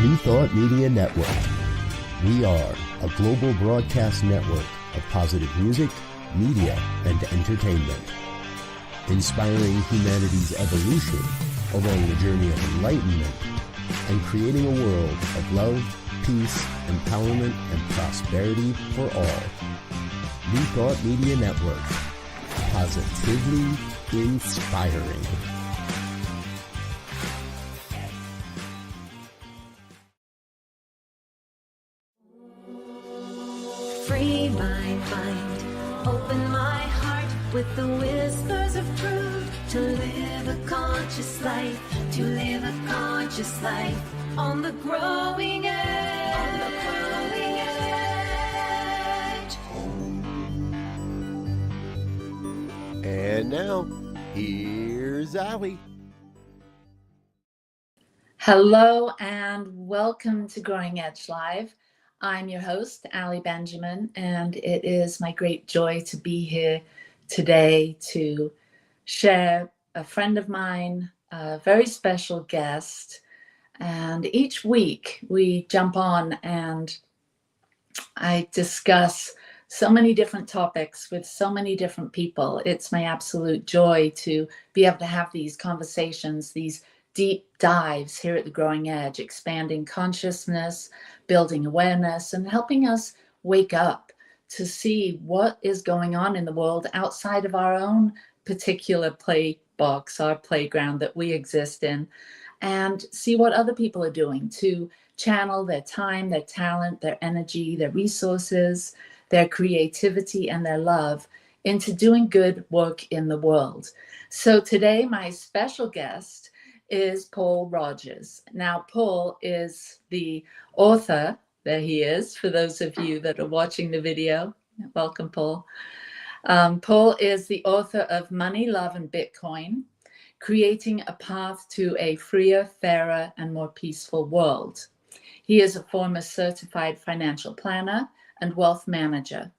New Thought Media Network. We are a global broadcast network of positive music, media, and entertainment, inspiring humanity's evolution along the journey of enlightenment and creating a world of love, peace, empowerment, and prosperity for all. New Thought Media Network. Positively inspiring. Free my mind, open my heart with the whispers of truth. To live a conscious life, to live a conscious life on the growing edge. On the growing edge. And now, here's Ali. Hello and welcome to Growing Edge Live. I'm your host, Ali Benjamin, and it is my great joy to be here today to share a friend of mine, a very special guest. And each week we jump on and I discuss so many different topics with so many different people. It's my absolute joy to be able to have these conversations, these deep dives here at the Growing Edge, expanding consciousness, building awareness, and helping us wake up to see what is going on in the world outside of our own particular play box, our playground that we exist in, and see what other people are doing to channel their time, their talent, their energy, their resources, their creativity, and their love into doing good work in the world. So today, my special guest is Paul Rogers. Now, Paul is the author, there he is, for those of you that are watching the video. Welcome, Paul. Paul is the author of Money, Love, and Bitcoin, Creating a Path to a Freer, Fairer, and More Peaceful World. He is a former certified financial planner and wealth manager.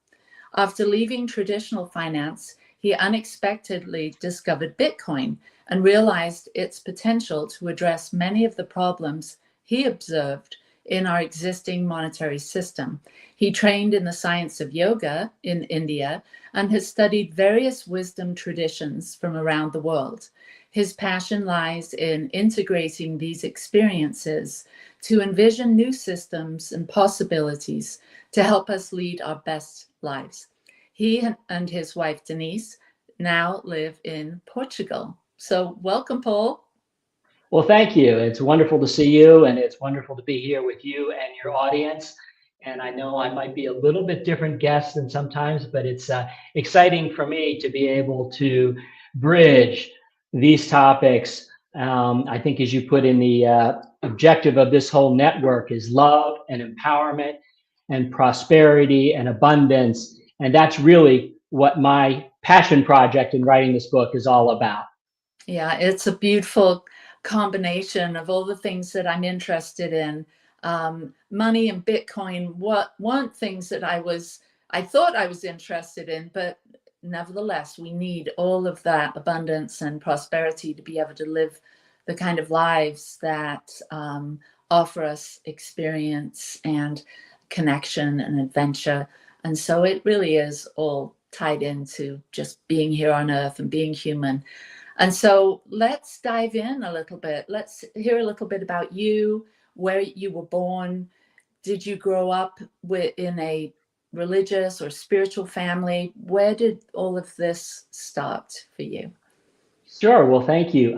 After leaving traditional finance, he unexpectedly discovered Bitcoin and realized its potential to address many of the problems he observed in our existing monetary system. He trained in the science of yoga in India and has studied various wisdom traditions from around the world. His passion lies in integrating these experiences to envision new systems and possibilities to help us lead our best lives. He and his wife, Denise, now live in Portugal. So welcome, Paul. Well, thank you. It's wonderful to see you, and it's wonderful to be here with you and your audience. And I know I might be a little bit different guest than sometimes, but it's exciting for me to be able to bridge these topics. I think, as you put in the objective of this whole network, is love and empowerment and prosperity and abundance. And that's really what my passion project in writing this book is all about. Yeah, it's a beautiful combination of all the things that I'm interested in. Money and Bitcoin weren't things that I thought I was interested in, but nevertheless, we need all of that abundance and prosperity to be able to live the kind of lives that offer us experience and connection and adventure. And so it really is all tied into just being here on Earth and being human. And so let's dive in a little bit. Let's hear a little bit about you, where you were born. Did you grow up in a religious or spiritual family? Where did all of this start for you? Sure. Well, thank you.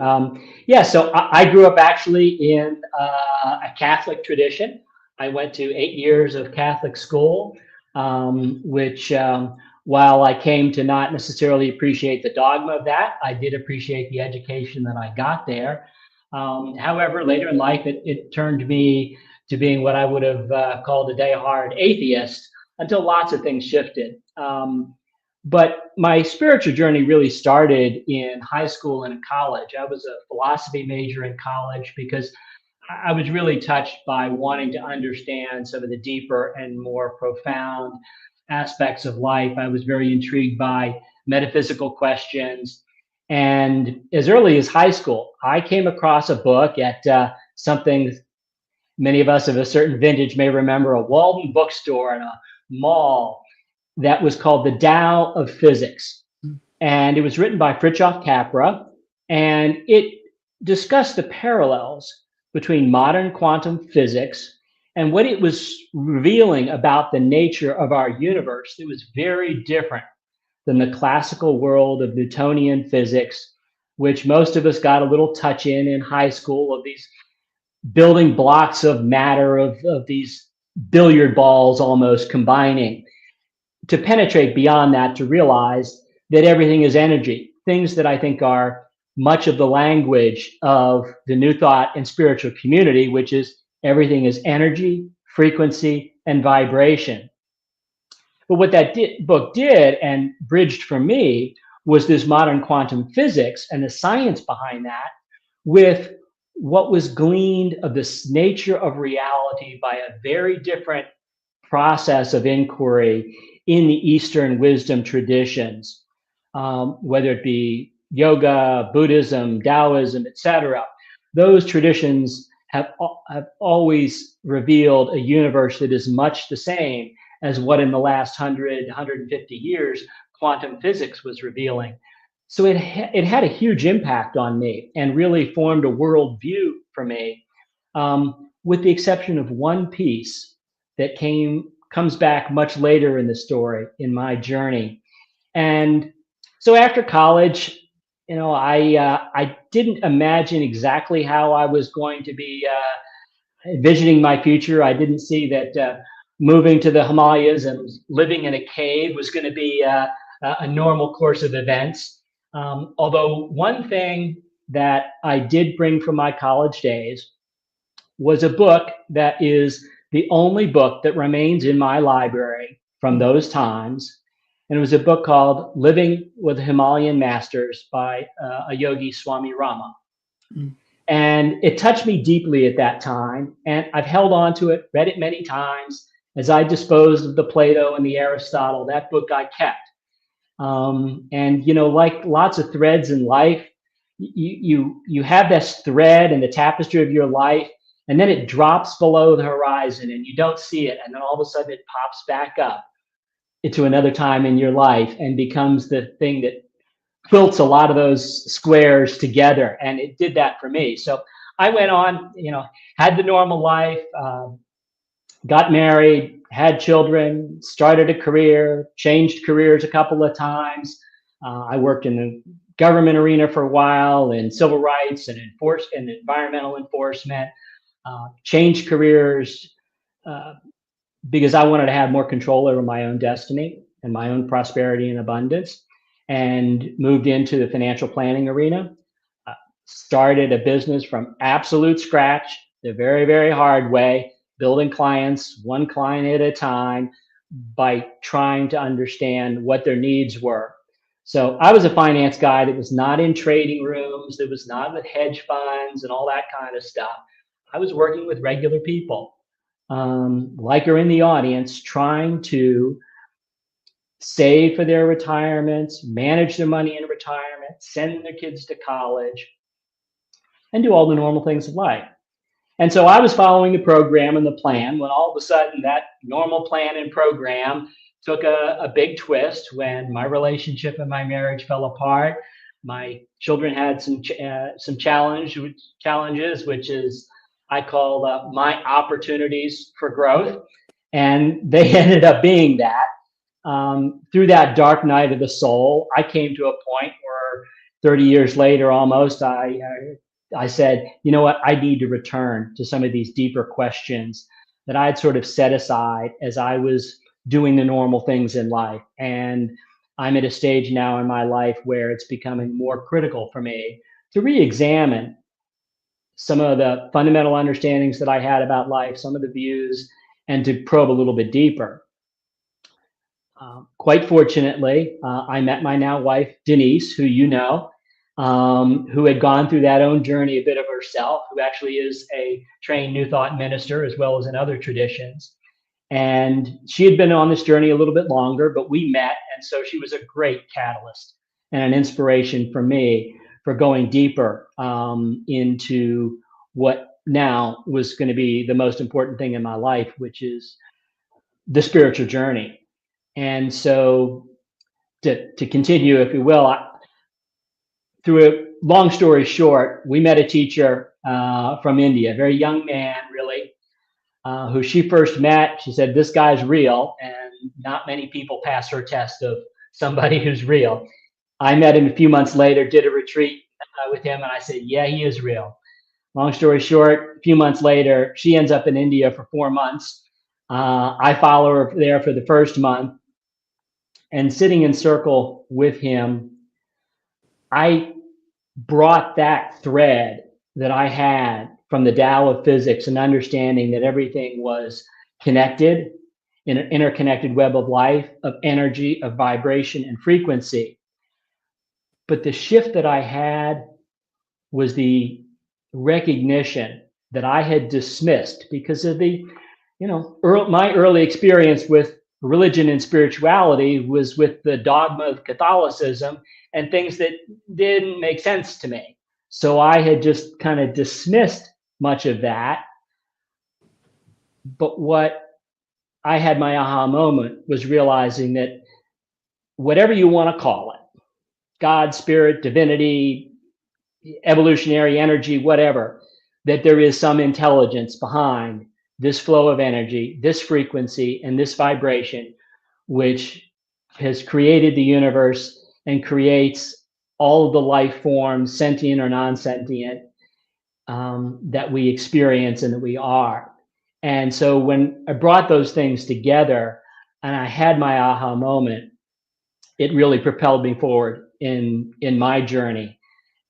So I grew up actually in a Catholic tradition. I went to 8 years of Catholic school, which while I came to not necessarily appreciate the dogma of that, I did appreciate the education that I got there. However, later in life, it turned me to being what I would have called a diehard atheist until lots of things shifted. But my spiritual journey really started in high school and in college. I was a philosophy major in college because I was really touched by wanting to understand some of the deeper and more profound aspects of life. I was very intrigued by metaphysical questions. And as early as high school, I came across a book at something Many of us of a certain vintage may remember a Walden bookstore and a mall that was called the Tao of Physics. And it was written by Fritjof Capra, and it discussed the parallels between modern quantum physics and what it was revealing about the nature of our universe. It was very different than the classical world of Newtonian physics, which most of us got a little touch in high school, of these building blocks of matter, of these billiard balls almost combining, to penetrate beyond that, to realize that everything is energy, things that I think are much of the language of the New Thought and spiritual community, which is everything is energy, frequency, and vibration. But what that book did and bridged for me was this modern quantum physics and the science behind that with what was gleaned of this nature of reality by a very different process of inquiry in the Eastern wisdom traditions, whether it be yoga, Buddhism, Taoism, etc. Those traditions have always revealed a universe that is much the same as what in the last 100, 150 years quantum physics was revealing. So it had a huge impact on me and really formed a worldview for me, with the exception of one piece that comes back much later in the story in my journey. And so after college, I didn't imagine exactly how I was going to be envisioning my future. I didn't see that moving to the Himalayas and living in a cave was going to be a normal course of events. Although one thing that I did bring from my college days was a book that is the only book that remains in my library from those times. And it was a book called Living with Himalayan Masters by a yogi, Swami Rama. Mm. And it touched me deeply at that time. And I've held on to it, read it many times. As I disposed of the Plato and the Aristotle, that book I kept. And, like lots of threads in life, you have this thread in the tapestry of your life, and then it drops below the horizon and you don't see it. And then all of a sudden it pops back up into another time in your life and becomes the thing that quilts a lot of those squares together. And it did that for me. So I went on, had the normal life, got married, had children, started a career, changed careers a couple of times. I worked in the government arena for a while, in civil rights and environmental enforcement. Changed careers because I wanted to have more control over my own destiny and my own prosperity and abundance, and moved into the financial planning arena. Started a business from absolute scratch, the very, very hard way, building clients one client at a time by trying to understand what their needs were. So I was a finance guy that was not in trading rooms, that was not with hedge funds and all that kind of stuff. I was working with regular people, like are in the audience, trying to save for their retirements, manage their money in retirement, send their kids to college, and do all the normal things of life. And so I was following the program and the plan when all of a sudden that normal plan and program took a big twist when my relationship and my marriage fell apart. My children had some challenges, which is I call my opportunities for growth. And they ended up being that. Through that dark night of the soul, I came to a point where 30 years later, almost, I said, you know what, I need to return to some of these deeper questions that I had sort of set aside as I was doing the normal things in life. And I'm at a stage now in my life where it's becoming more critical for me to re-examine some of the fundamental understandings that I had about life, some of the views, and to probe a little bit deeper. Quite fortunately, I met my now wife, Denise, who you know, who had gone through that own journey a bit of herself, who actually is a trained New Thought minister as well as in other traditions. And she had been on this journey a little bit longer, but we met. And so she was a great catalyst and an inspiration for me for going deeper into what now was going to be the most important thing in my life, which is the spiritual journey. And so to continue, if you will, through a long story short, we met a teacher from India, a very young man, really, who she first met. She said, "This guy's real," and not many people pass her test of somebody who's real. I met him a few months later, did a retreat with him, and I said, "Yeah, he is real." Long story short, a few months later, she ends up in India for 4 months. I follow her there for the first month, and sitting in circle with him, I brought that thread that I had from the Tao of physics and understanding that everything was connected in an interconnected web of life, of energy, of vibration and frequency. But the shift that I had was the recognition that I had dismissed because of the, my early experience with religion and spirituality was with the dogma of Catholicism and things that didn't make sense to me. So I had just kind of dismissed much of that. But what I had my aha moment was realizing that whatever you want to call it, God, spirit, divinity, evolutionary energy, whatever, that there is some intelligence behind this flow of energy, this frequency, and this vibration, which has created the universe and creates all of the life forms, sentient or non-sentient, that we experience and that we are. And so when I brought those things together and I had my aha moment, it really propelled me forward in my journey.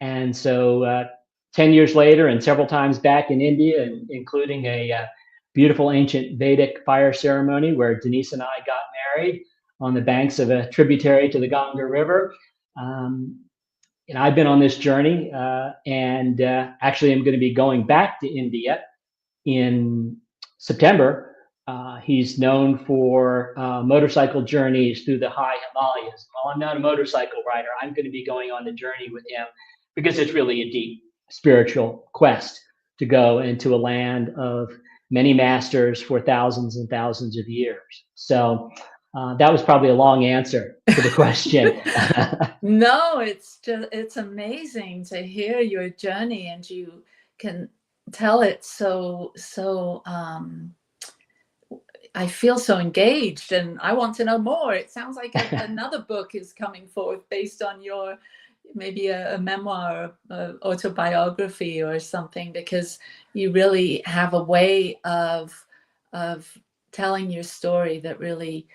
And so 10 years later and several times back in India, and including a beautiful ancient Vedic fire ceremony where Denise and I got married on the banks of a tributary to the Ganga River. And I've been on this journey, and actually I'm going to be going back to India in September. He's known for motorcycle journeys through the high Himalayas. Well, I'm not a motorcycle rider. I'm going to be going on the journey with him because it's really a deep spiritual quest to go into a land of many masters for thousands and thousands of years. So that was probably a long answer to the question. No, it's amazing to hear your journey, and you can tell it so I feel so engaged, and I want to know more. It sounds like another book is coming forth based on your, maybe a memoir, or autobiography or something, because you really have a way of telling your story that really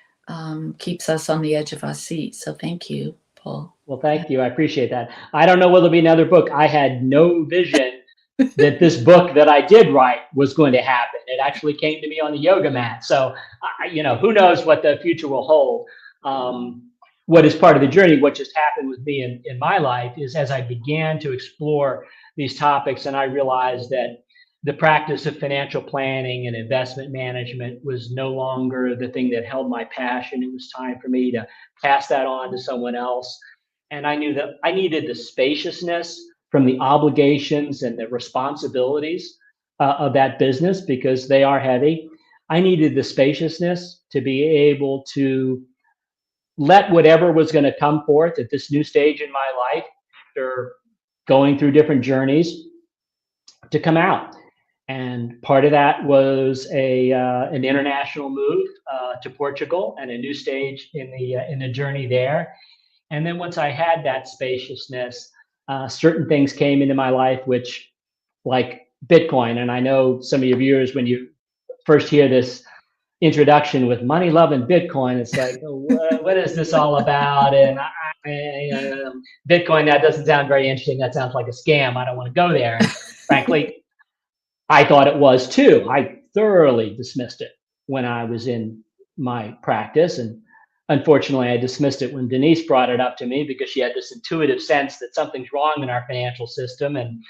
keeps us on the edge of our seat. So thank you, Paul. Well, thank you. I appreciate that. I don't know whether it'll be another book. I had no vision that this book that I did write was going to happen. It actually came to me on the yoga mat. So, who knows what the future will hold. What is part of the journey, what just happened with me in my life, is as I began to explore these topics and I realized that the practice of financial planning and investment management was no longer the thing that held my passion. It was time for me to pass that on to someone else. And I knew that I needed the spaciousness from the obligations and the responsibilities of that business, because they are heavy. I needed the spaciousness to be able to let whatever was going to come forth at this new stage in my life, after going through different journeys, to come out. And part of that was an international move to Portugal and a new stage in the journey there. And then once I had that spaciousness, certain things came into my life, which, like Bitcoin, and I know some of your viewers, when you first hear this introduction with money, love, and Bitcoin, it's like, what is this all about? And Bitcoin, that doesn't sound very interesting. That sounds like a scam. I don't want to go there. And frankly, I thought it was too. I thoroughly dismissed it when I was in my practice. And unfortunately, I dismissed it when Denise brought it up to me, because she had this intuitive sense that something's wrong in our financial system. And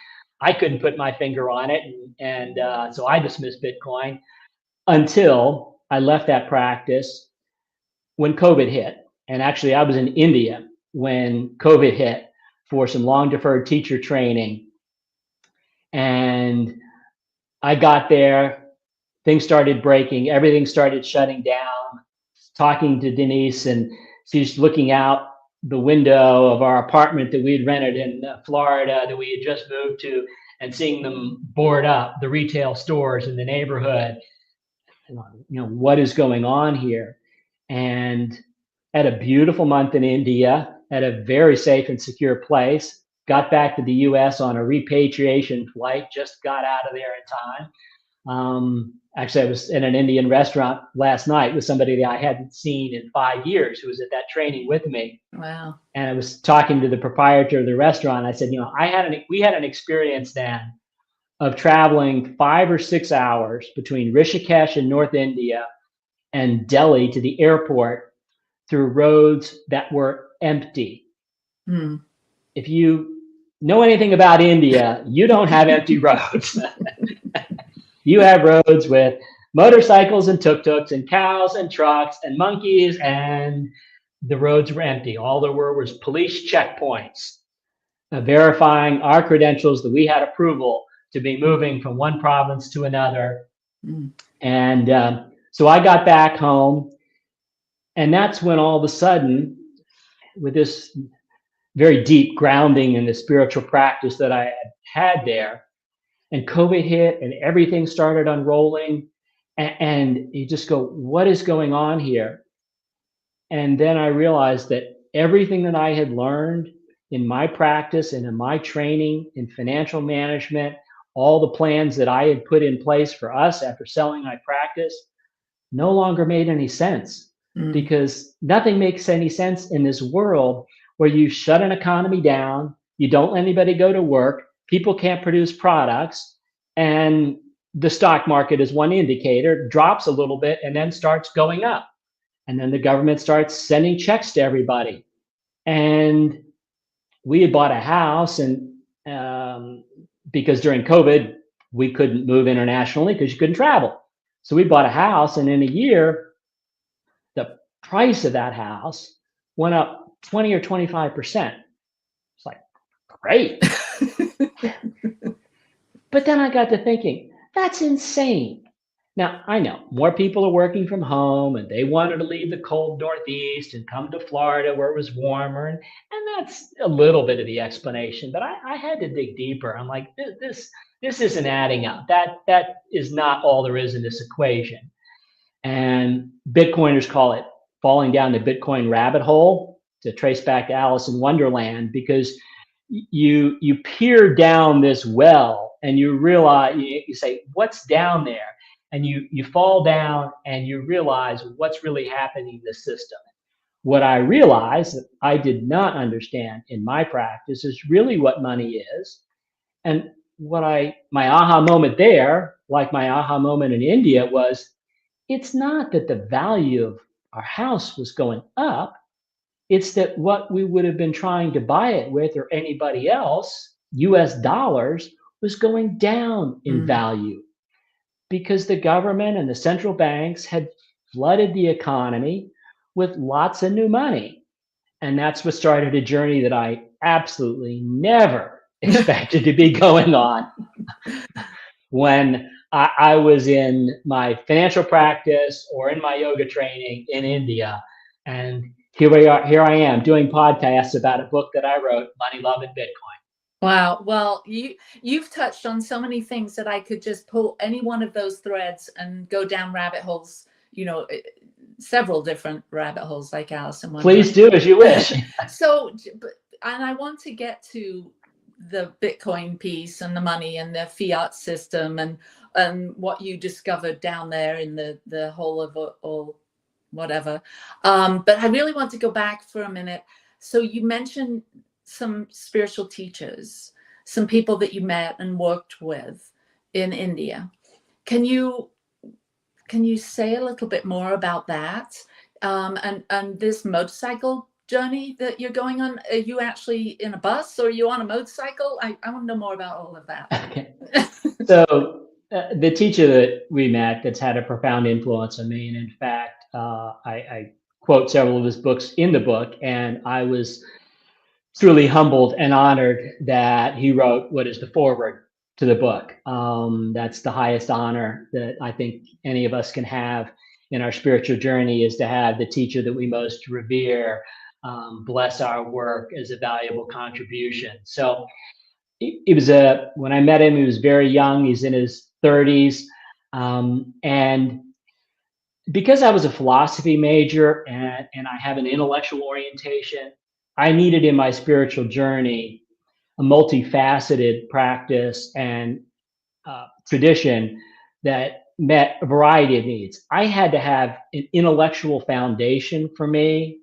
I couldn't put my finger on it. And so I dismissed Bitcoin until I left that practice when COVID hit. And actually, I was in India when COVID hit for some long deferred teacher training. And I got there, things started breaking, everything started shutting down. Talking to Denise, and she's looking out the window of our apartment that we had rented in Florida that we had just moved to, and seeing them board up the retail stores in the neighborhood. What is going on here? And had a beautiful month in India, at a very safe and secure place. Got back to the U.S. on a repatriation flight, just got out of there in time. Actually, I was in an Indian restaurant last night with somebody that I hadn't seen in 5 years who was at that training with me. Wow. And I was talking to the proprietor of the restaurant. I said, we had an experience then of traveling 5 or 6 hours between Rishikesh in North India and Delhi to the airport through roads that were empty. Hmm. If you know anything about India, you don't have empty roads. You have roads with motorcycles and tuk-tuks and cows and trucks and monkeys, and the roads were empty. All there were was police checkpoints verifying our credentials that we had approval to be moving from one province to another. Mm. And so I got back home, and that's when all of a sudden, with this very deep grounding in the spiritual practice that I had there, and COVID hit and everything started unrolling, and you just go, what is going on here? And then I realized that everything that I had learned in my practice and in my training in financial management, all the plans that I had put in place for us after selling my practice, no longer made any sense. Because nothing makes any sense in this world where you shut an economy down, you don't let anybody go to work, people can't produce products, and the stock market is one indicator, drops a little bit and then starts going up. And then the government starts sending checks to everybody. And we had bought a house, and because during COVID, we couldn't move internationally because you couldn't travel. So we bought a house, and in a year, the price of that house went up 20 or 25%. It's like, great. But then I got to thinking, that's insane. Now, I know more people are working from home, and they wanted to leave the cold Northeast and come to Florida where it was warmer. And that's a little bit of the explanation, but I had to dig deeper. I'm like, this isn't adding up. That is not all there is in this equation. And Bitcoiners call it falling down the Bitcoin rabbit hole, to trace back to Alice in Wonderland, because you peer down this well and you realize, you say, what's down there? And you fall down and you realize what's really happening in the system. What I realized that I did not understand in my practice is really what money is. And my aha moment there, like my aha moment in India, was, it's not that the value of our house was going up. It's that what we would have been trying to buy it with, or anybody else, US dollars, was going down in value, because the government and the central banks had flooded the economy with lots of new money. And that's what started a journey that I absolutely never expected to be going on. When I was in my financial practice or in my yoga training in India, and here I am doing podcasts about a book that I wrote, Money, Love, and Bitcoin. Wow. Well, you've touched on so many things that I could just pull any one of those threads and go down rabbit holes, several different rabbit holes like Alice in Wonderland. Please do as you wish. And I want to get to the Bitcoin piece and the money and the fiat system and what you discovered down there in the whole of all whatever. But I really want to go back for a minute. So you mentioned some spiritual teachers, some people that you met and worked with in India. Can you say a little bit more about that? And this motorcycle journey that you're going on? Are you actually in a bus, or are you on a motorcycle? I want to know more about all of that. Okay. So the teacher that we met that's had a profound influence on me, and in fact, I quote several of his books in the book, and I was truly humbled and honored that he wrote what is the foreword to the book. That's the highest honor that I think any of us can have in our spiritual journey, is to have the teacher that we most revere bless our work as a valuable contribution. So it was when I met him, he was very young. He's in his 30s. And because I was a philosophy major and I have an intellectual orientation, I needed in my spiritual journey a multifaceted practice and tradition that met a variety of needs. I had to have an intellectual foundation for me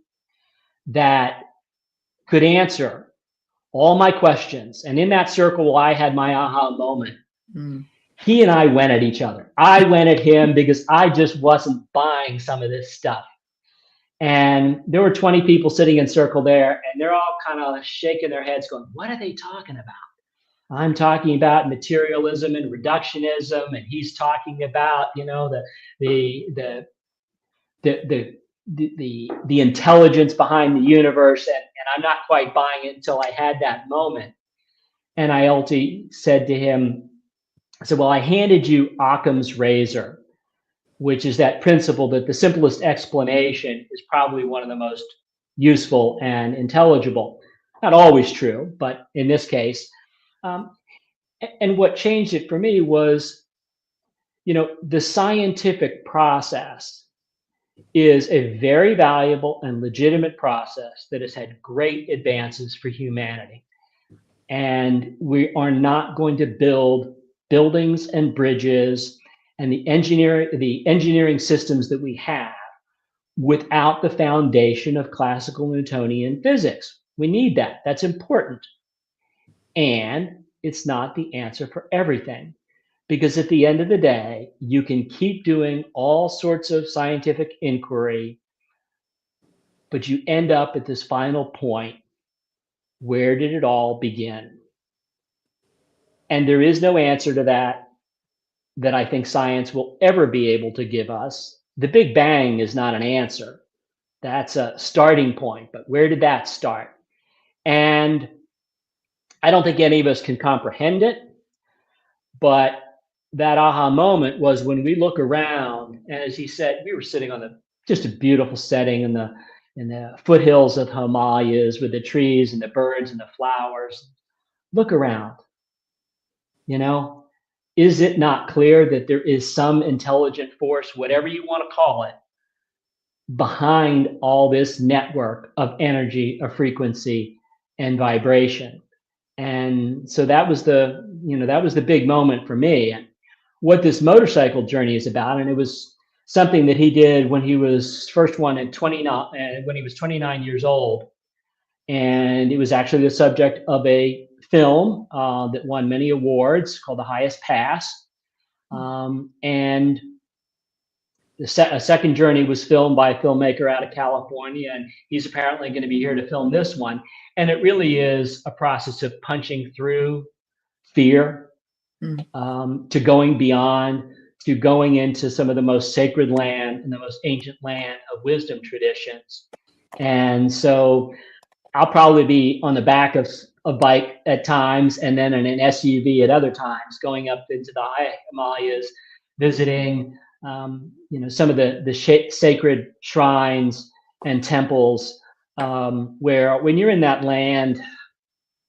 that could answer all my questions. And in that circle, I had my aha moment. He and I went at each other. I went at him because I just wasn't buying some of this stuff. And there were 20 people sitting in circle there, and they're all kind of shaking their heads going, what are they talking about? I'm talking about materialism and reductionism, and he's talking about, you know, the intelligence behind the universe, and I'm not quite buying it until I had that moment. And I ultimately said to him, I said, well, I handed you Occam's razor, which is that principle that the simplest explanation is probably one of the most useful and intelligible. Not always true, but in this case. And what changed it for me was, you know, the scientific process is a very valuable and legitimate process that has had great advances for humanity. And we are not going to build buildings and bridges and the engineering systems that we have without the foundation of classical Newtonian physics. We need that. That's important. And it's not the answer for everything, because at the end of the day, you can keep doing all sorts of scientific inquiry, but you end up at this final point. Where did it all begin? And there is no answer to that I think science will ever be able to give us. The Big Bang is not an answer. That's a starting point, but where did that start? And I don't think any of us can comprehend it, but that aha moment was when we look around, and as he said, we were sitting on just a beautiful setting in the foothills of Himalayas with the trees and the birds and the flowers. Look around, you know. Is it not clear that there is some intelligent force, whatever you want to call it, behind all this network of energy, of frequency, and vibration? And so that was the big moment for me. And what this motorcycle journey is about, and it was something that he did when he was first one at 29, when he was 29 years old. And it was actually the subject of a film that won many awards called The Highest Pass. And a second journey was filmed by a filmmaker out of California, and he's apparently going to be here to film this one. And it really is a process of punching through fear, to going beyond, to going into some of the most sacred land and the most ancient land of wisdom traditions. And so I'll probably be on the back of a bike at times, and then in an SUV at other times, going up into the high Himalayas, visiting, some of the sacred shrines and temples, where when you're in that land,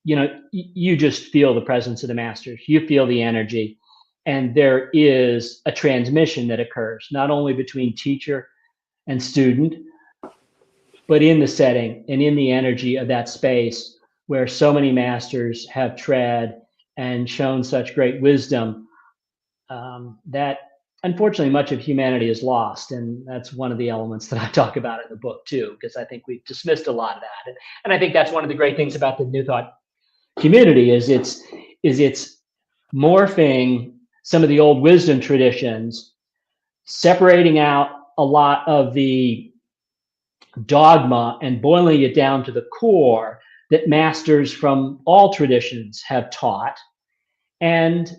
you just feel the presence of the masters. You feel the energy, and there is a transmission that occurs not only between teacher and student, but in the setting and in the energy of that space where so many masters have tread and shown such great wisdom, that unfortunately much of humanity is lost. And that's one of the elements that I talk about in the book too, because I think we've dismissed a lot of that. And I think that's one of the great things about the New Thought community is it's morphing some of the old wisdom traditions, separating out a lot of the dogma and boiling it down to the core that masters from all traditions have taught. And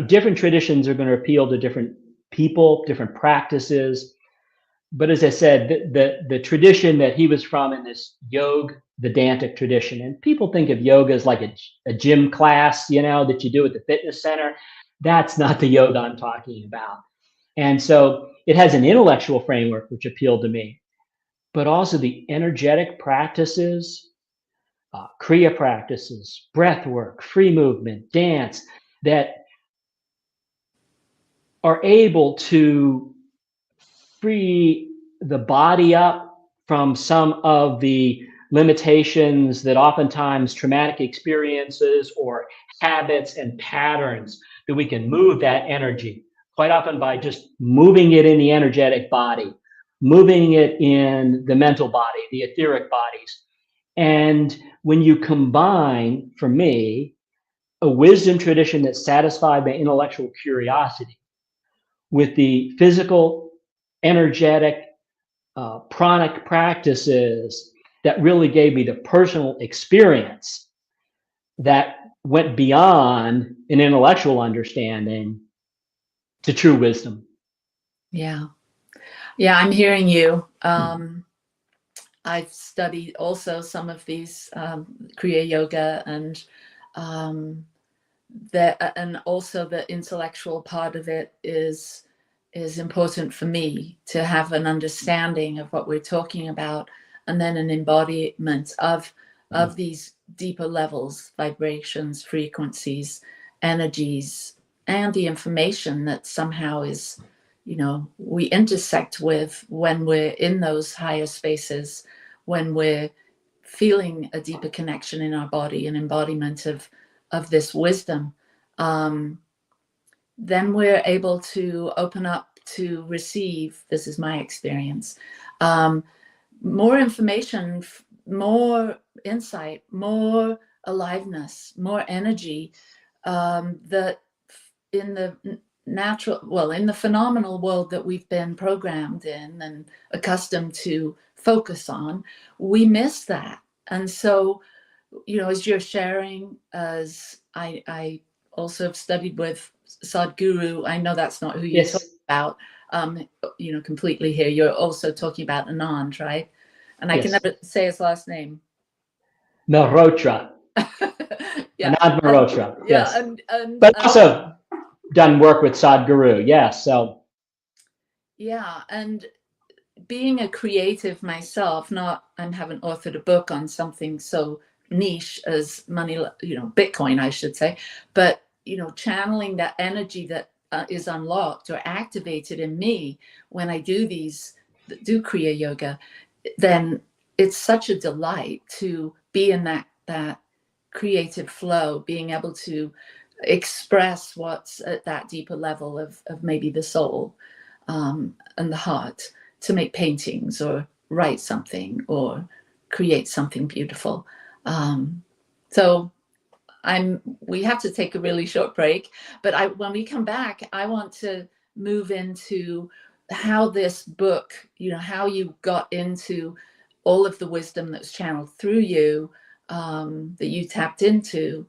different traditions are going to appeal to different people, different practices, but as I said, the tradition that he was from in this yoga Vedantic tradition, and people think of yoga as like a gym class, that you do at the fitness center. That's not the yoga I'm talking about. And so it has an intellectual framework which appealed to me, but also the energetic practices, Kriya practices, breath work, free movement, dance, that are able to free the body up from some of the limitations that oftentimes traumatic experiences or habits and patterns, that we can move that energy quite often by just moving it in the energetic body, moving it in the mental body, the etheric bodies. And when you combine, for me, a wisdom tradition that satisfied my intellectual curiosity with the physical, energetic, pranic practices that really gave me the personal experience that went beyond an intellectual understanding to true wisdom. Yeah. Yeah, I'm hearing you. I've studied also some of these Kriya Yoga, and and also the intellectual part of it is important for me to have an understanding of what we're talking about, and then an embodiment of these deeper levels, vibrations, frequencies, energies, and the information that somehow is, we intersect with when we're in those higher spaces, when we're feeling a deeper connection in our body, an embodiment of this wisdom. Then we're able to open up to receive, this is my experience, more information, more insight, more aliveness, more energy, that in the in the phenomenal world that we've been programmed in and accustomed to focus on, we miss that. And so, as you're sharing, as I also have studied with Sadhguru, I know that's not who you're talking about, completely here. You're also talking about Anand, right? And I can never say his last name. Malhotra. Yeah. Anand Malhotra. Yes. And but also done work with Sadhguru. Yes. So. Yeah. And being a creative myself, I haven't authored a book on something so niche as money, Bitcoin, I should say, but, channeling that energy that is unlocked or activated in me when I do Kriya Yoga, then it's such a delight to be in that creative flow, being able to express what's at that deeper level of maybe the soul and the heart, to make paintings or write something or create something beautiful. So we have to take a really short break, but when we come back, I want to move into how this book, how you got into all of the wisdom that's channeled through you, that you tapped into,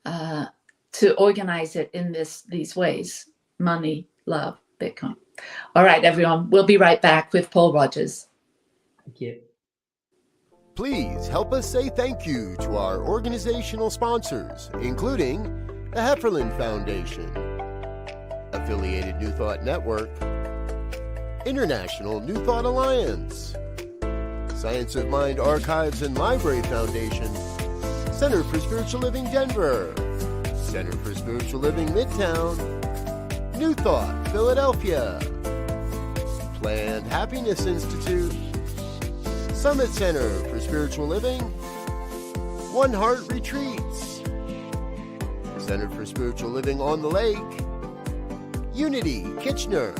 to organize it in these ways: money, love, Bitcoin. All right, everyone, we'll be right back with Paul Rogers. Thank you. Please help us say thank you to our organizational sponsors, including the Hefferland Foundation, Affiliated New Thought Network, International New Thought Alliance, Science of Mind Archives and Library Foundation, Center for Spiritual Living Denver, Center for Spiritual Living Midtown, New Thought Philadelphia, Planned Happiness Institute, Summit Center for Spiritual Living, One Heart Retreats, Center for Spiritual Living on the Lake, Unity Kitchener,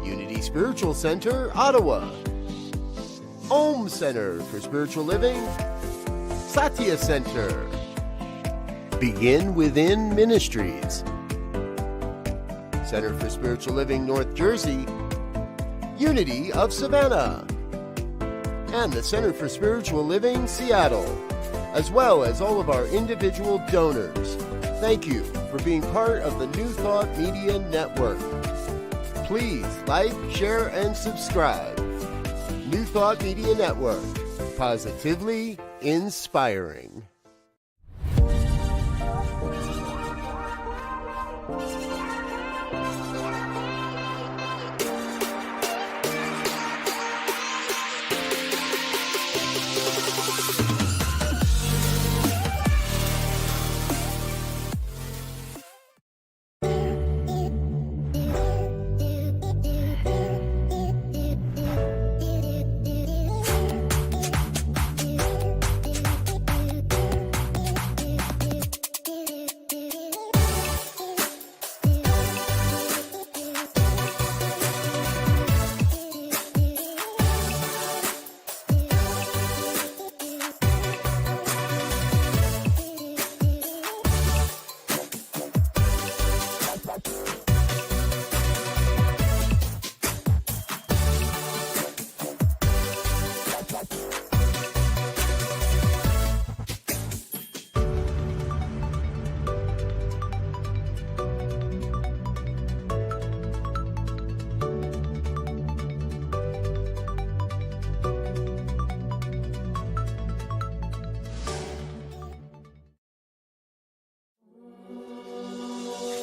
Unity Spiritual Center Ottawa, Om Center for Spiritual Living, Satya Center, Begin Within Ministries, Center for Spiritual Living North Jersey, Unity of Savannah, and the Center for Spiritual Living Seattle, as well as all of our individual donors. Thank you for being part of the New Thought Media Network. please like, share, and subscribe. New Thought Media Network, positively inspiring.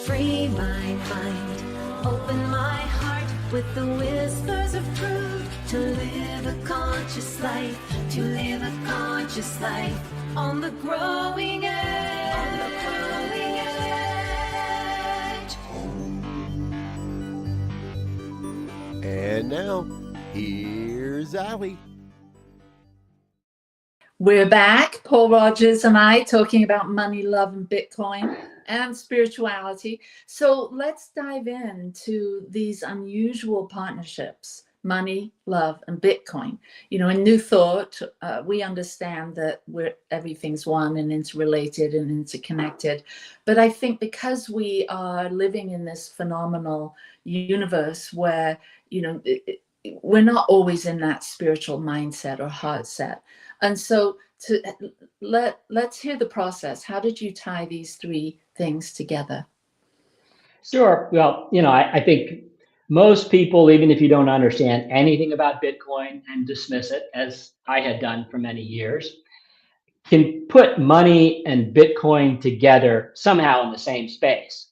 Free my mind, open my heart with the whispers of truth. To live a conscious life, to live a conscious life on the growing edge. On the growing edge. And now, here's Allie. We're back, Paul Rogers and I, talking about money, love, and Bitcoin and spirituality. So let's dive into these unusual partnerships, money, love, and Bitcoin. You know, in New Thought, we understand that everything's one and interrelated and interconnected. But I think because we are living in this phenomenal universe where, you know, we're not always in that spiritual mindset or heart set. And so let's hear the process. How did you tie these three things together? Sure. Well, you know, I think most people, even if you don't understand anything about Bitcoin and dismiss it, as I had done for many years, can put money and Bitcoin together somehow in the same space.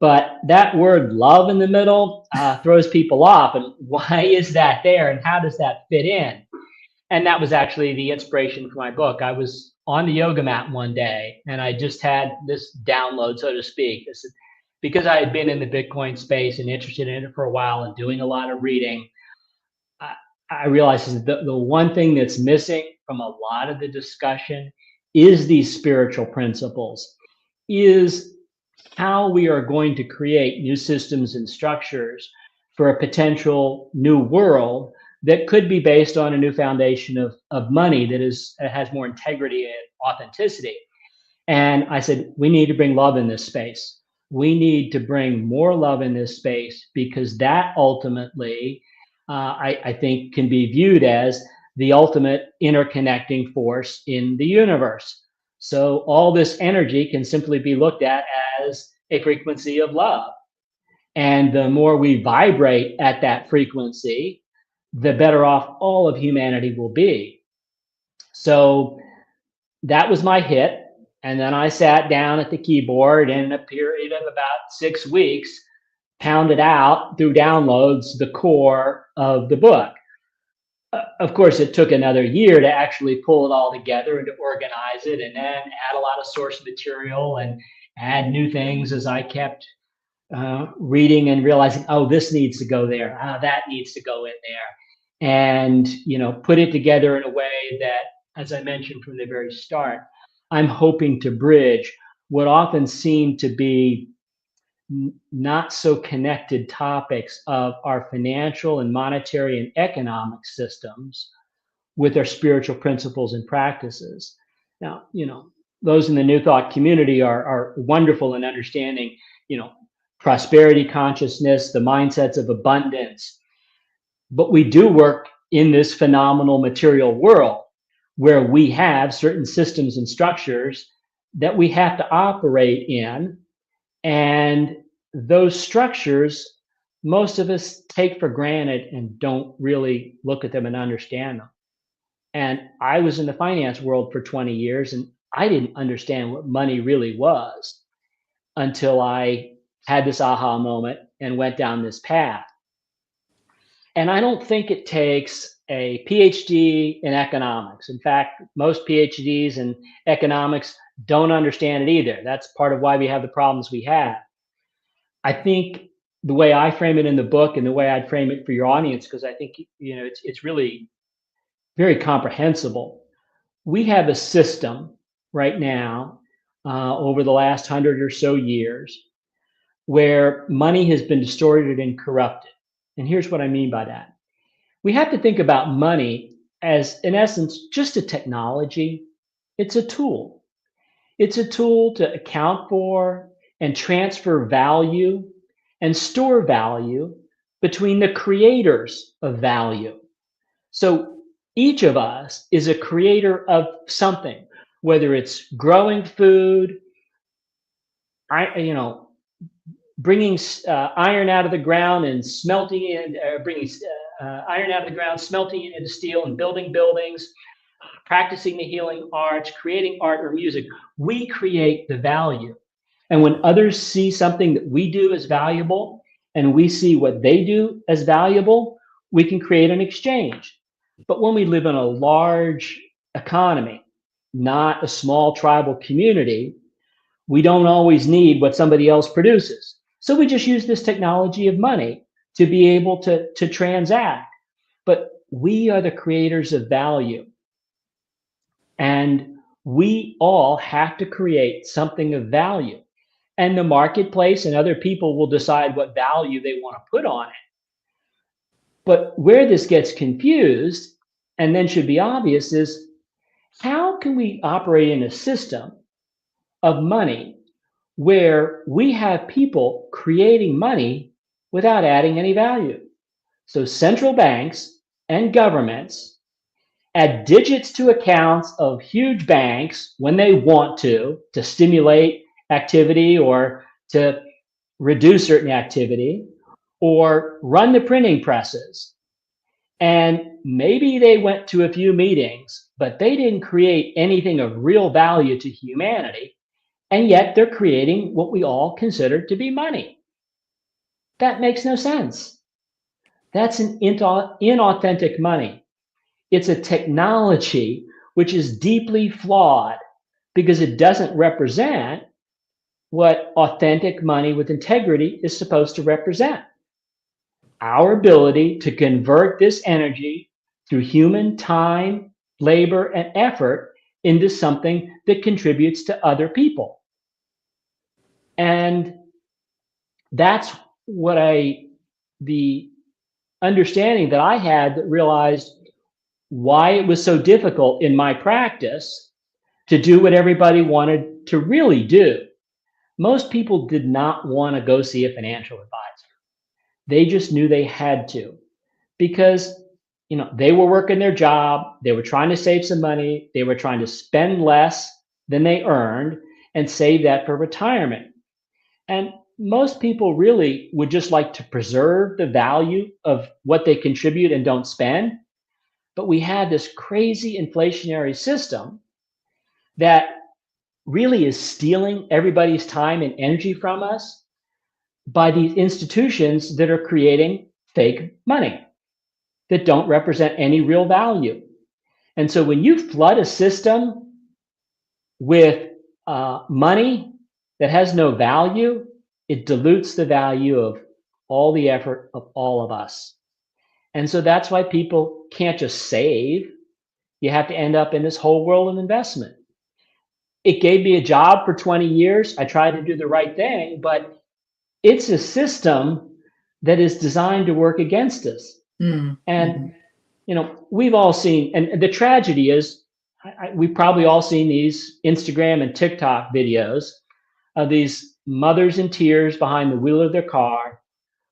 But that word love in the middle throws people off. And why is that there? And how does that fit in? And that was actually the inspiration for my book. I was on the yoga mat one day and I just had this download, so to speak. Because I had been in the Bitcoin space and interested in it for a while and doing a lot of reading, I realized the one thing that's missing from a lot of the discussion is these spiritual principles, is how we are going to create new systems and structures for a potential new world that could be based on a new foundation of money that has more integrity and authenticity. And I said, we need to bring love in this space. We need to bring more love in this space because that ultimately, I think, can be viewed as the ultimate interconnecting force in the universe. So all this energy can simply be looked at as a frequency of love. And the more we vibrate at that frequency, the better off all of humanity will be. So that was my hit. And then I sat down at the keyboard and in a period of about 6 weeks, pounded out through downloads the core of the book. Of course, it took another year to actually pull it all together and to organize it and then add a lot of source material and add new things as I kept reading and realizing, oh, this needs to go there. That needs to go in there. And, you know, put it together in a way that, as I mentioned from the very start, I'm hoping to bridge what often seem to be not so connected topics of our financial and monetary and economic systems with our spiritual principles and practices. Now, you know, those in the New Thought community are wonderful in understanding, you know, prosperity consciousness, the mindsets of abundance. But we do work in this phenomenal material world where we have certain systems and structures that we have to operate in. And those structures most of us take for granted and don't really look at them and understand them. And I was in the finance world for 20 years and I didn't understand what money really was until I had this aha moment and went down this path. And I don't think it takes a PhD in economics. In fact, most PhDs in economics don't understand it either. That's part of why we have the problems we have. I think the way I frame it in the book and the way I'd frame it for your audience, because I think it's really very comprehensible. We have a system right now over the last 100 or so years where money has been distorted and corrupted. And here's what I mean by that. We have to think about money as, in essence, just a technology. It's a tool. It's a tool to account for and transfer value and store value between the creators of value. So each of us is a creator of something, whether it's growing food, bringing iron out of the ground and smelting it, bringing iron out of the ground, smelting it into steel and building buildings, practicing the healing arts, creating art or music. We create the value. And when others see something that we do as valuable and we see what they do as valuable, we can create an exchange. But when we live in a large economy, not a small tribal community, we don't always need what somebody else produces. So we just use this technology of money to be able to transact. But we are the creators of value. And we all have to create something of value. And the marketplace and other people will decide what value they want to put on it. But where this gets confused, and then should be obvious, is how can we operate in a system of money where we have people creating money without adding any value? So central banks and governments add digits to accounts of huge banks when they want to stimulate activity or to reduce certain activity, or run the printing presses. And maybe they went to a few meetings, but they didn't create anything of real value to humanity. And yet they're creating what we all consider to be money. That makes no sense. That's an inauthentic money. It's a technology which is deeply flawed because it doesn't represent what authentic money with integrity is supposed to represent. Our ability to convert this energy through human time, labor, and effort into something that contributes to other people. And that's what the understanding that I had that realized why it was so difficult in my practice to do what everybody wanted to really do. Most people did not want to go see a financial advisor. They just knew they had to because, they were working their job. They were trying to save some money. They were trying to spend less than they earned and save that for retirement. And most people really would just like to preserve the value of what they contribute and don't spend. But we had this crazy inflationary system that really is stealing everybody's time and energy from us by these institutions that are creating fake money that don't represent any real value. And so when you flood a system with money that has no value, it dilutes the value of all the effort of all of us. And so that's why people can't just save. You have to end up in this whole world of investment. It gave me a job for 20 years. I tried to do the right thing, but it's a system that is designed to work against us. And, we've all seen, and the tragedy is, we've probably all seen these Instagram and TikTok videos of these mothers in tears behind the wheel of their car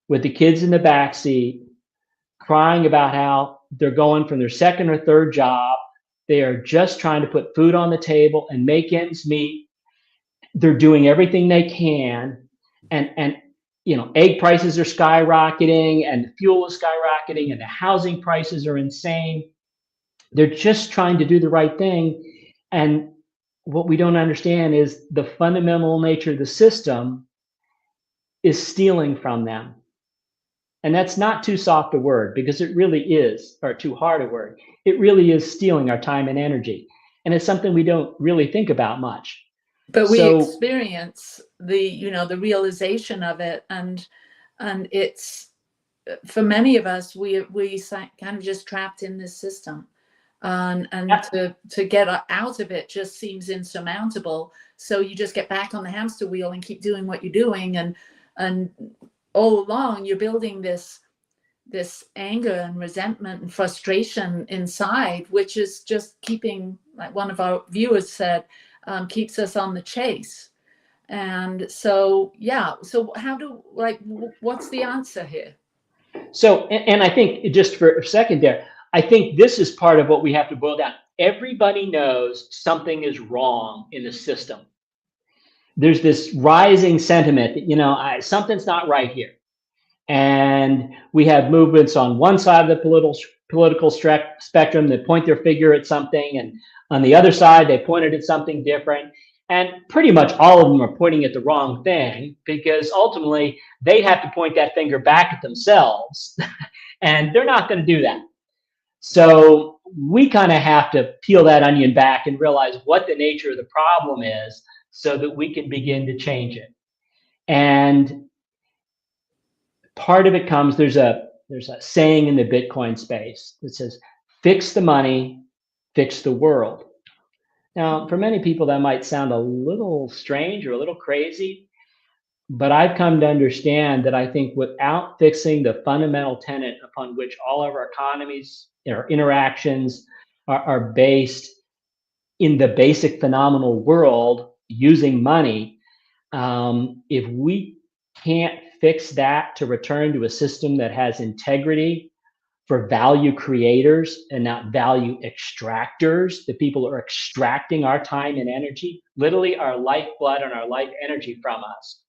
with the kids in the back seat, crying about how they're going from their second or third job. They are just trying to put food on the table and make ends meet. They're doing everything they can. And egg prices are skyrocketing and fuel is skyrocketing and the housing prices are insane. They're just trying to do the right thing. And what we don't understand is the fundamental nature of the system is stealing from them. And that's not too soft a word, because it really is, or too hard a word. It really is stealing our time and energy. And it's something we don't really think about much. But we So, experience the realization of it, and it's, for many of us, we kind of just trapped in this system, and to get out of it just seems insurmountable. So you just get back on the hamster wheel and keep doing what you're doing, and all along you're building this anger and resentment and frustration inside, which is just keeping, like one of our viewers said, keeps us on the chase. And so, what's the answer here? So, and I think, just for a second there, I think this is part of what we have to boil down. Everybody knows something is wrong in the system. There's this rising sentiment that, something's not right here. And we have movements on one side of the political spectrum that point their finger at something, and on the other side, they pointed at something different. And pretty much all of them are pointing at the wrong thing, because ultimately they have to point that finger back at themselves, and they're not going to do that. So we kind of have to peel that onion back and realize what the nature of the problem is, so that we can begin to change it. And part of it comes, there's a saying in the Bitcoin space that says, fix the money, fix the world. Now, for many people, that might sound a little strange or a little crazy, but I've come to understand that I think without fixing the fundamental tenet upon which all of our economies, our interactions are based in the basic phenomenal world using money, if we can't fix that to return to a system that has integrity for value creators and not value extractors, the people who are extracting our time and energy, literally our lifeblood and our life energy from us.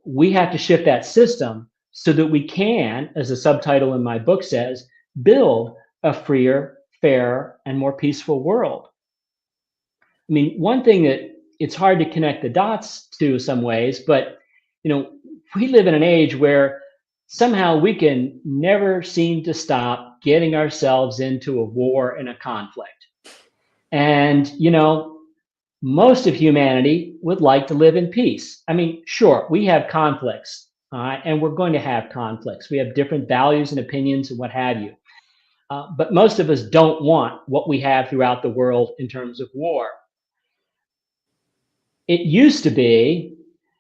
We have to shift that system so that we can, as the subtitle in my book says, build a freer, fairer, and more peaceful world. I mean, one thing that it's hard to connect the dots to some ways, but we live in an age where somehow we can never seem to stop getting ourselves into a war and a conflict. And, most of humanity would like to live in peace. I mean, sure, we have conflicts, and we're going to have conflicts. We have different values and opinions and what have you. But most of us don't want what we have throughout the world in terms of war. It used to be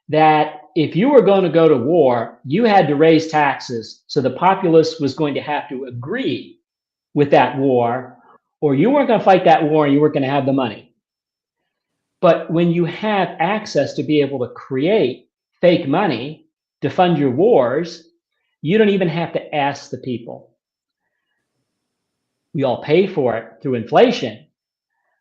that if you were going to go to war, you had to raise taxes. So the populace was going to have to agree with that war, or you weren't going to fight that war and you weren't going to have the money. But when you have access to be able to create fake money to fund your wars, you don't even have to ask the people. We all pay for it through inflation,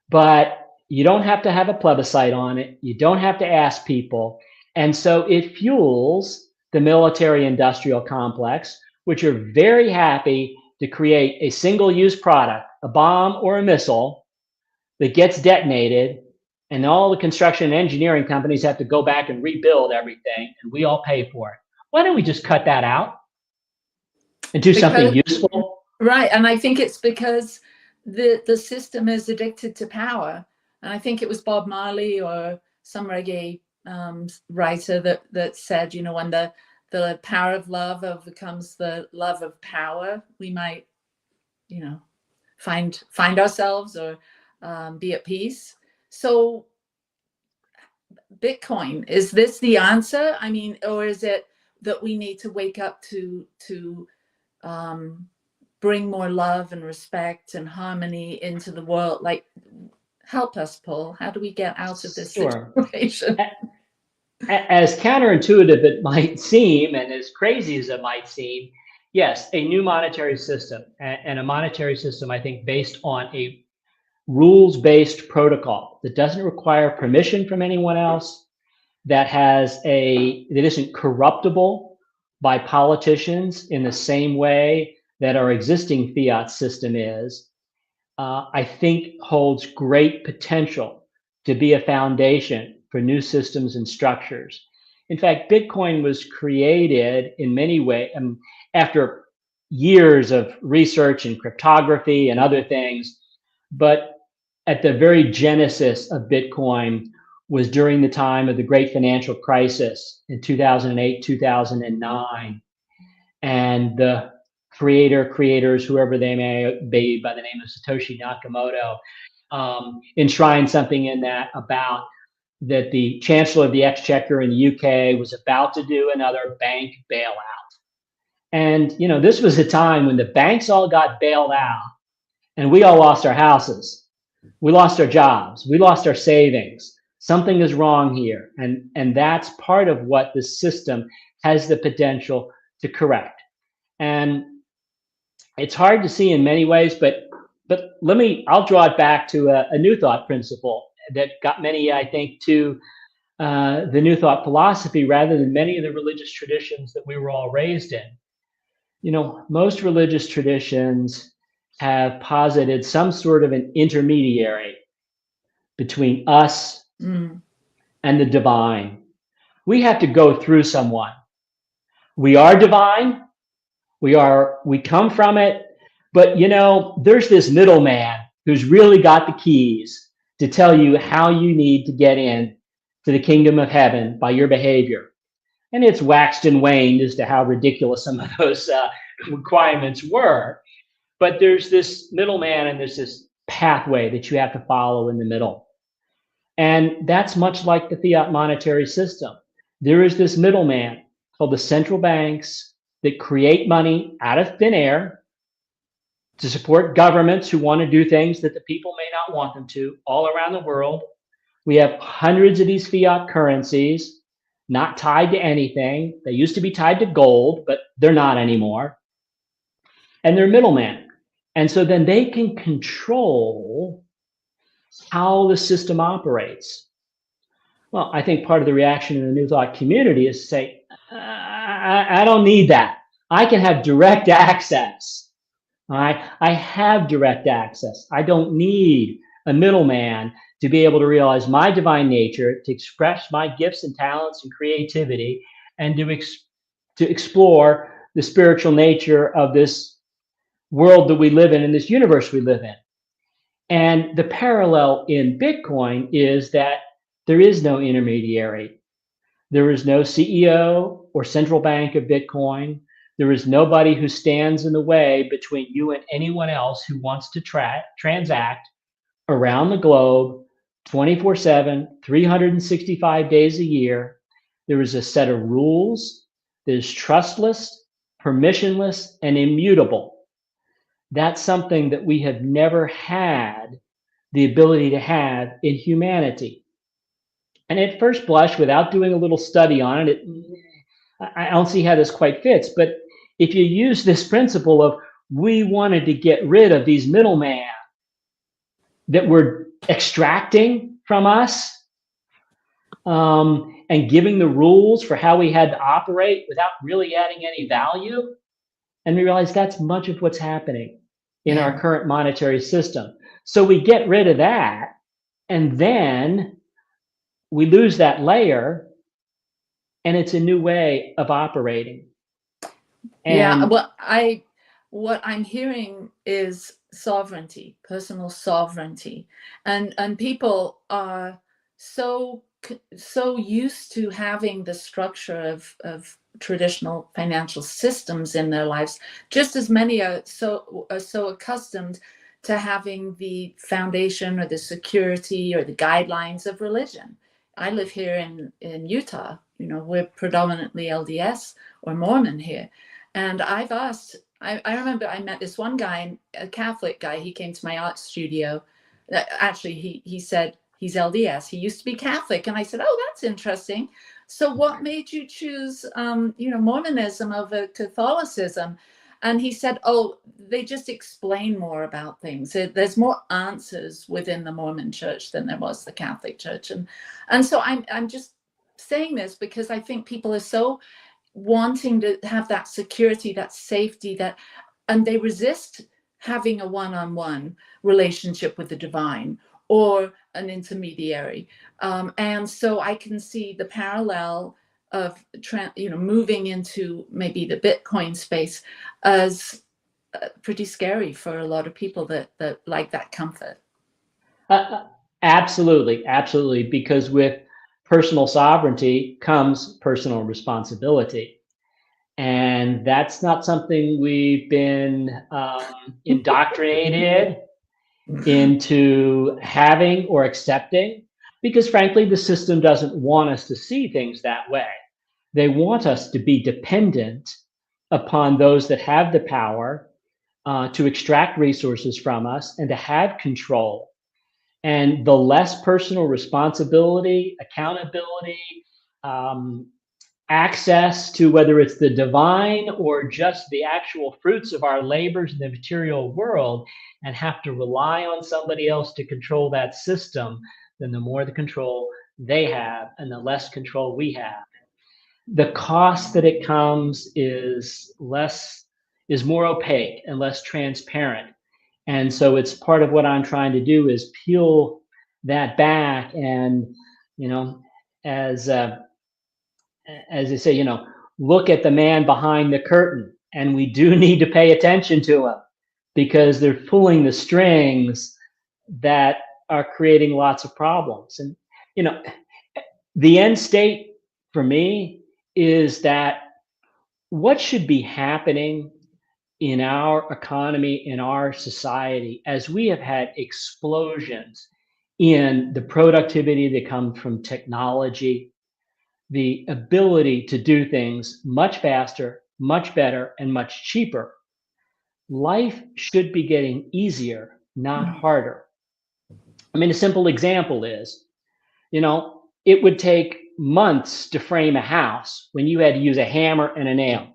but you don't have to have a plebiscite on it. You don't have to ask people. And so it fuels the military-industrial complex, which are very happy to create a single-use product, a bomb or a missile, that gets detonated, and all the construction and engineering companies have to go back and rebuild everything, and we all pay for it. Why don't we just cut that out and do something useful? Right, and I think it's because the system is addicted to power. And I think it was Bob Marley or some reggae writer that said, when the power of love overcomes the love of power, we might, find ourselves or be at peace. So Bitcoin, is this the answer? I mean, or is it that we need to wake up to bring more love and respect and harmony into the world? Like, help us, Paul. How do we get out of this situation? As counterintuitive it might seem, and as crazy as it might seem, yes, a new monetary system, and a monetary system, I think, based on a rules-based protocol that doesn't require permission from anyone else, that isn't corruptible by politicians in the same way that our existing fiat system is, I think holds great potential to be a foundation for new systems and structures. In fact, Bitcoin was created in many ways after years of research in cryptography and other things, but at the very genesis of Bitcoin was during the time of the great financial crisis in 2008, 2009. And the creators, whoever they may be, by the name of Satoshi Nakamoto, enshrined something in that about that the Chancellor of the Exchequer in the UK was about to do another bank bailout. And, you know, this was a time when the banks all got bailed out and we all lost our houses. We lost our jobs. We lost our savings. Something is wrong here. And that's part of what the system has the potential to correct. And it's hard to see in many ways, but I'll draw it back to a New Thought principle that got many, I think, to the New Thought philosophy rather than many of the religious traditions that we were all raised in. You know, most religious traditions have posited some sort of an intermediary between us and the divine. We have to go through someone. We are divine. We come from it, but you know, there's this middleman who's really got the keys to tell you how you need to get in to the kingdom of heaven by your behavior. And it's waxed and waned as to how ridiculous some of those requirements were. But there's this middleman and there's this pathway that you have to follow in the middle. And that's much like the fiat monetary system. There is this middleman called the central banks that create money out of thin air to support governments who want to do things that the people may not want them to all around the world. We have hundreds of these fiat currencies not tied to anything. They used to be tied to gold, but they're not anymore. And they're middlemen. And so then they can control how the system operates. Well, I think part of the reaction in the New Thought community is to say, I don't need that. I can have direct access. I have direct access. I don't need a middleman to be able to realize my divine nature, to express my gifts and talents and creativity, and to explore the spiritual nature of this world that we live in and this universe we live in. And the parallel in Bitcoin is that there is no intermediary. There is no CEO or central bank of Bitcoin. There is nobody who stands in the way between you and anyone else who wants to transact around the globe 24/7, 365 days a year. There is a set of rules that is trustless, permissionless, and immutable. That's something that we have never had the ability to have in humanity. And at first blush, without doing a little study on it, I don't see how this quite fits. But if you use this principle of we wanted to get rid of these middlemen that were extracting from us and giving the rules for how we had to operate without really adding any value, and we realize that's much of what's happening in our current monetary system. So we get rid of that, and then we lose that layer, and it's a new way of operating. And yeah, well, what I'm hearing is sovereignty, personal sovereignty, and people are so used to having the structure of traditional financial systems in their lives, just as many are so accustomed to having the foundation or the security or the guidelines of religion. I live here in Utah. You know, we're predominantly LDS or Mormon here. And I've asked, I remember I met this one guy, a Catholic guy. He came to my art studio. Actually, he said he's LDS. He used to be Catholic. And I said, oh, that's interesting. So what made you choose, Mormonism over Catholicism? And he said, oh, they just explain more about things. There's more answers within the Mormon church than there was the Catholic church. And so I'm just saying this because I think people are so wanting to have that security, that safety, and they resist having a one-on-one relationship with the divine or an intermediary. And so I can see the parallel of moving into maybe the Bitcoin space as pretty scary for a lot of people that like that comfort. Absolutely, because with personal sovereignty comes personal responsibility. And that's not something we've been indoctrinated into having or accepting, because frankly, the system doesn't want us to see things that way. They want us to be dependent upon those that have the power to extract resources from us and to have control. And the less personal responsibility, accountability, access to whether it's the divine or just the actual fruits of our labors in the material world, and have to rely on somebody else to control that system, then the more the control they have and the less control we have. The cost that it comes is more opaque and less transparent. And so it's part of what I'm trying to do is peel that back and, as they say, look at the man behind the curtain. And we do need to pay attention to him because they're pulling the strings that are creating lots of problems. And, the end state for me is that what should be happening in our economy, in our society, as we have had explosions in the productivity that comes from technology, the ability to do things much faster, much better, and much cheaper. Life should be getting easier, not harder. I mean, a simple example is, it would take months to frame a house when you had to use a hammer and a nail.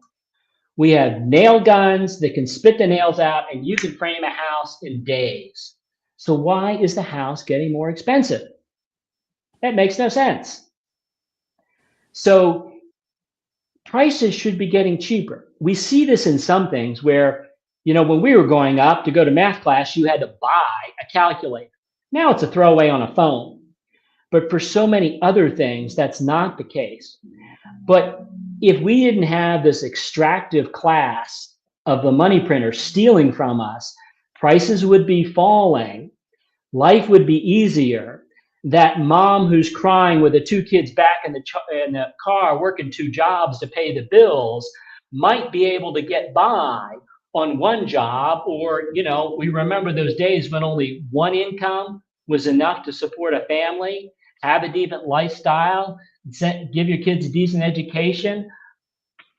We have nail guns that can spit the nails out, and you can frame a house in days. So why is the house getting more expensive? That makes no sense. So prices should be getting cheaper. We see this in some things where, when we were growing up to go to math class, you had to buy a calculator. Now it's a throwaway on a phone. But for so many other things, that's not the case. But if we didn't have this extractive class of the money printer stealing from us, prices would be falling, life would be easier. That mom who's crying with the two kids back in the car working two jobs to pay the bills might be able to get by on one job. Or, we remember those days when only one income was enough to support a family, have a decent lifestyle, give your kids a decent education.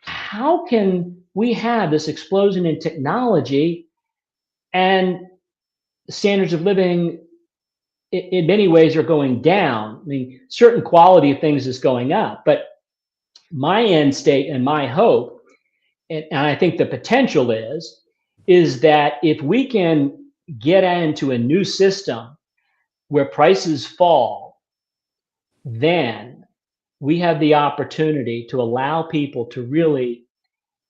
How can we have this explosion in technology and standards of living in many ways are going down? I mean, certain quality of things is going up, but my end state and my hope, and I think the potential is that if we can get into a new system where prices fall, then we have the opportunity to allow people to really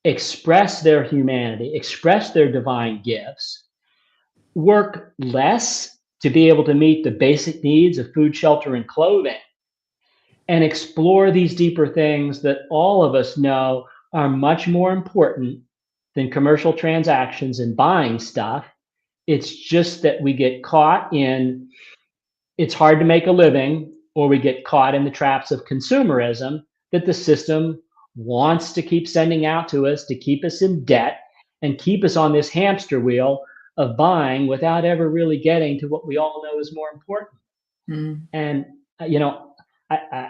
express their humanity, express their divine gifts, work less to be able to meet the basic needs of food, shelter, and clothing, and explore these deeper things that all of us know are much more important than commercial transactions and buying stuff. It's just that we get caught in, it's hard to make a living, or we get caught in the traps of consumerism that the system wants to keep sending out to us to keep us in debt and keep us on this hamster wheel of buying without ever really getting to what we all know is more important. And,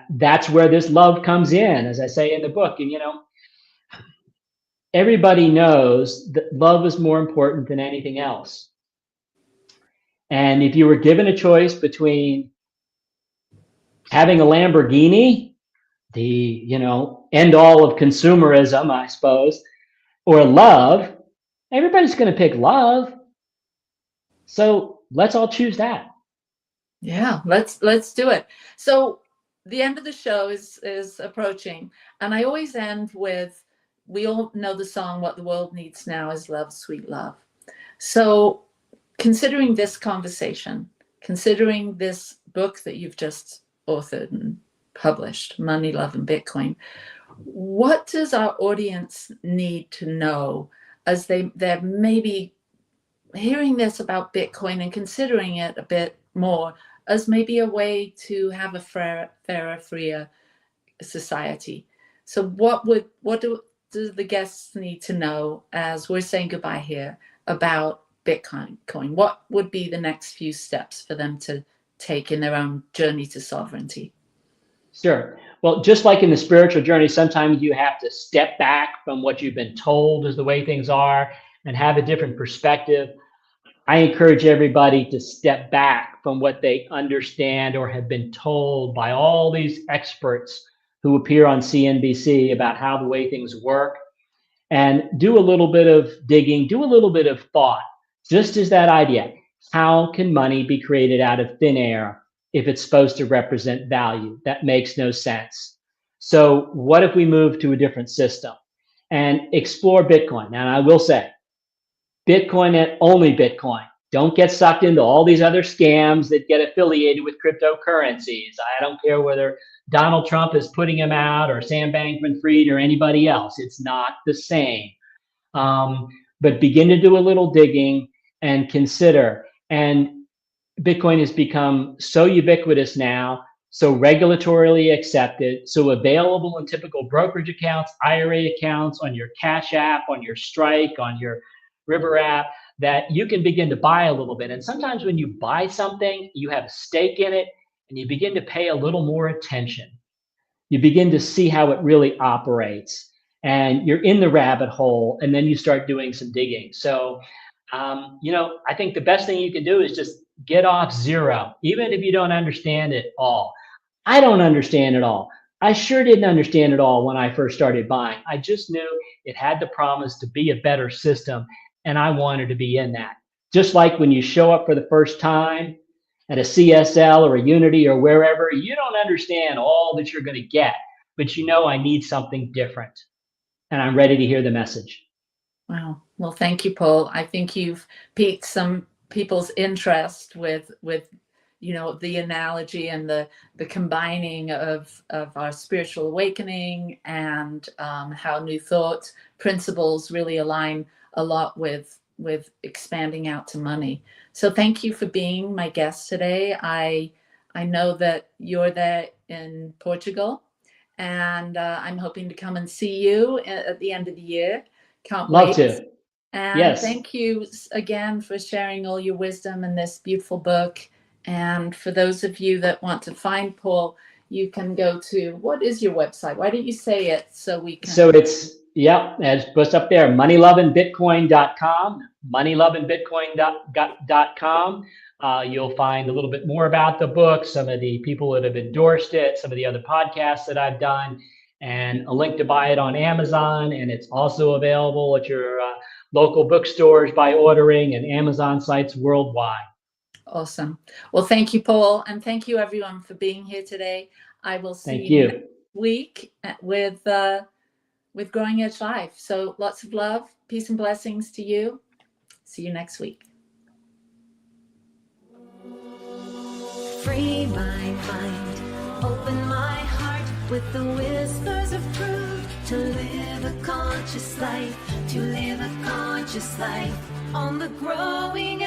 that's where this love comes in, as I say in the book. And, everybody knows that love is more important than anything else. And if you were given a choice between having a Lamborghini, the, end all of consumerism, I suppose, or love, everybody's going to pick love. So let's all choose that. Yeah, let's do it. So the end of the show is approaching, and I always end with, we all know the song, "What the World Needs Now is Love, Sweet Love." So considering this conversation, considering this book that you've just authored and published, Money, Love, and Bitcoin, what does our audience need to know as they're maybe hearing this about Bitcoin and considering it a bit more as maybe a way to have a fairer, freer society? So what do the guests need to know as we're saying goodbye here about Bitcoin? What would be the next few steps for them to take in their own journey to sovereignty? Sure. Well, just like in the spiritual journey, sometimes you have to step back from what you've been told is the way things are and have a different perspective. I encourage everybody to step back from what they understand or have been told by all these experts who appear on CNBC about how the way things work, and do a little bit of digging, do a little bit of thought. Just as that idea, how can money be created out of thin air if it's supposed to represent value? That makes no sense. So what if we move to a different system and explore Bitcoin? And I will say, Bitcoin and only Bitcoin. Don't get sucked into all these other scams that get affiliated with cryptocurrencies. I don't care whether Donald Trump is putting them out or Sam Bankman-Fried or anybody else. It's not the same. But begin to do a little digging and consider. And Bitcoin has become so ubiquitous now, so regulatorily accepted, so available in typical brokerage accounts, IRA accounts, on your Cash App, on your Strike, on your River app, that you can begin to buy a little bit. And sometimes when you buy something, you have a stake in it, and you begin to pay a little more attention. You begin to see how it really operates, and you're in the rabbit hole, and then you start doing some digging. So, I think the best thing you can do is just get off zero, even if you don't understand it all. I don't understand it all. I sure didn't understand it all when I first started buying. I just knew it had the promise to be a better system, and I wanted to be in that. Just like when you show up for the first time at a CSL or a Unity or wherever, you don't understand all that you're going to get, but I need something different, and I'm ready to hear the message. Wow. Well, thank you, Paul. I think you've piqued some people's interest with the analogy and the combining of our spiritual awakening and how New Thought principles really align a lot with expanding out to money. So thank you for being my guest today. I know that you're there in Portugal, and I'm hoping to come and see you at the end of the year. Can't Love wait. to. And Yes. Thank you again for sharing all your wisdom in this beautiful book. And for those of you that want to find Paul, you can go to, what is your website? Why don't you say it so we can? So it's, as just up there, moneyloveandbitcoin.com, moneyloveandbitcoin.com. You'll find a little bit more about the book, some of the people that have endorsed it, some of the other podcasts that I've done, and a link to buy it on Amazon. And it's also available at your local bookstores by ordering, and Amazon sites worldwide. Awesome. Well, thank you, Paul. And thank you, everyone, for being here today. I will see you next week with Growing Edge Live. So lots of love, peace and blessings to you. See you next week. Free my mind, open my heart with the whispers of truth, to live a conscious life, to live a conscious life on the growing